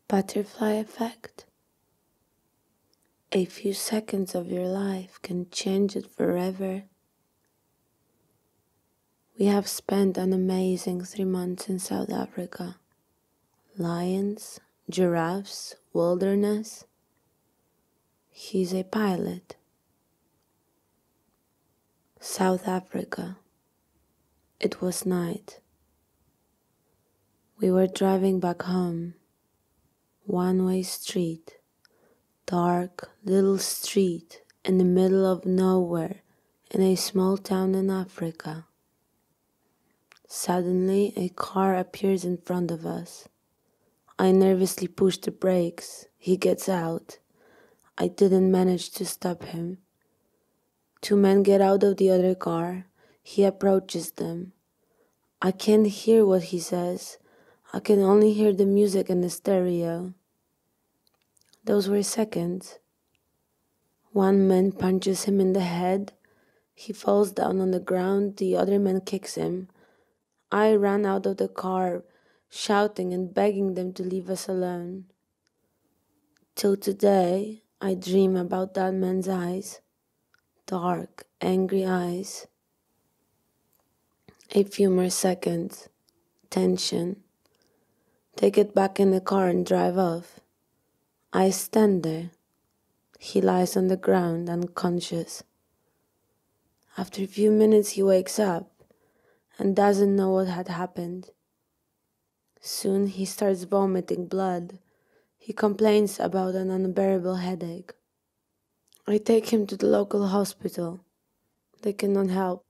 Butterfly effect. A few seconds of your life can change it forever. We have spent an amazing 3 months in South Africa. Lions, giraffes, wilderness. He's a pilot. South Africa. It was night. We were driving back home. One-way street. Dark little street in the middle of nowhere in a small town in Africa. Suddenly, a car appears in front of us. I nervously push the brakes. He gets out. I didn't manage to stop him. 2 men get out of the other car. He approaches them. I can't hear what he says. I can only hear the music in the stereo. Those were seconds. One man punches him in the head. He falls down on the ground. The other man kicks him. I ran out of the car, shouting and begging them to leave us alone. Till today, I dream about that man's eyes. Dark, angry eyes. A few more seconds. Tension. They get back in the car and drive off. I stand there. He lies on the ground, unconscious. After a few minutes, he wakes up and doesn't know what had happened. Soon he starts vomiting blood. He complains about an unbearable headache. I take him to the local hospital. They cannot help.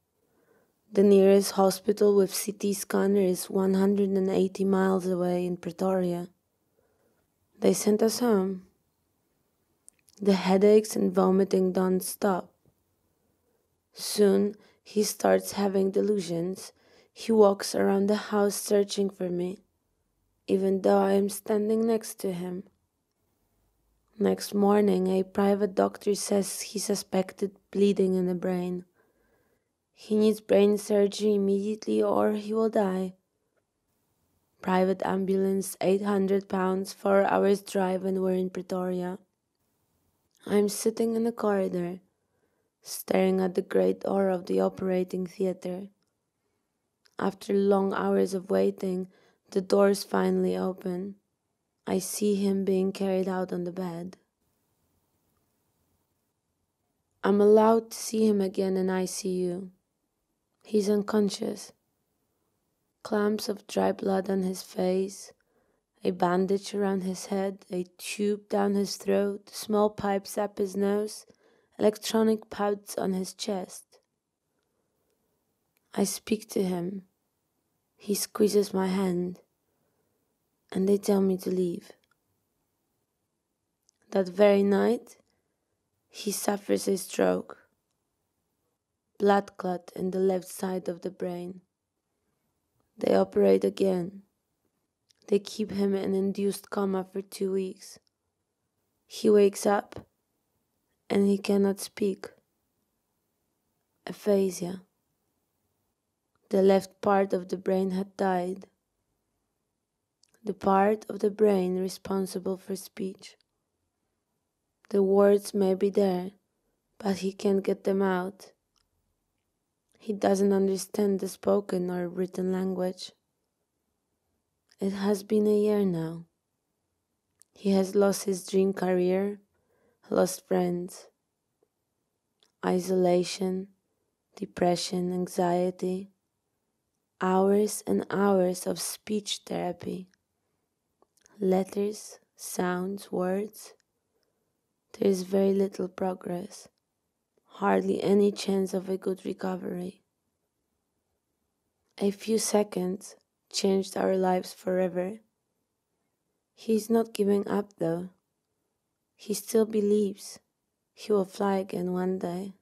The nearest hospital with CT scanner is 180 miles away in Pretoria. They sent us home. The headaches and vomiting don't stop. Soon he starts having delusions. He walks around the house searching for me, even though I am standing next to him. Next morning, a private doctor says he suspected bleeding in the brain. He needs brain surgery immediately or he will die. Private ambulance, £800, 4 hours drive, and we're in Pretoria. I'm sitting in the corridor, staring at the great door of the operating theater. After long hours of waiting, the doors finally open. I see him being carried out on the bed. I'm allowed to see him again in ICU. He's unconscious. Clumps of dry blood on his face, a bandage around his head, a tube down his throat, small pipes up his nose, electronic pads on his chest. I speak to him. He squeezes my hand, and they tell me to leave. That very night, he suffers a stroke. Blood clot in the left side of the brain. They operate again. They keep him in induced coma for 2 weeks. He wakes up and he cannot speak. Aphasia. The left part of the brain had died. The part of the brain responsible for speech. The words may be there, but he can't get them out. He doesn't understand the spoken or written language. It has been a year now. He has lost his dream career, lost friends. Isolation, depression, anxiety. Hours and hours of speech therapy. Letters, sounds, words. There is very little progress. Hardly any chance of a good recovery. A few seconds changed our lives forever. He's not giving up though. He still believes he will fly again one day.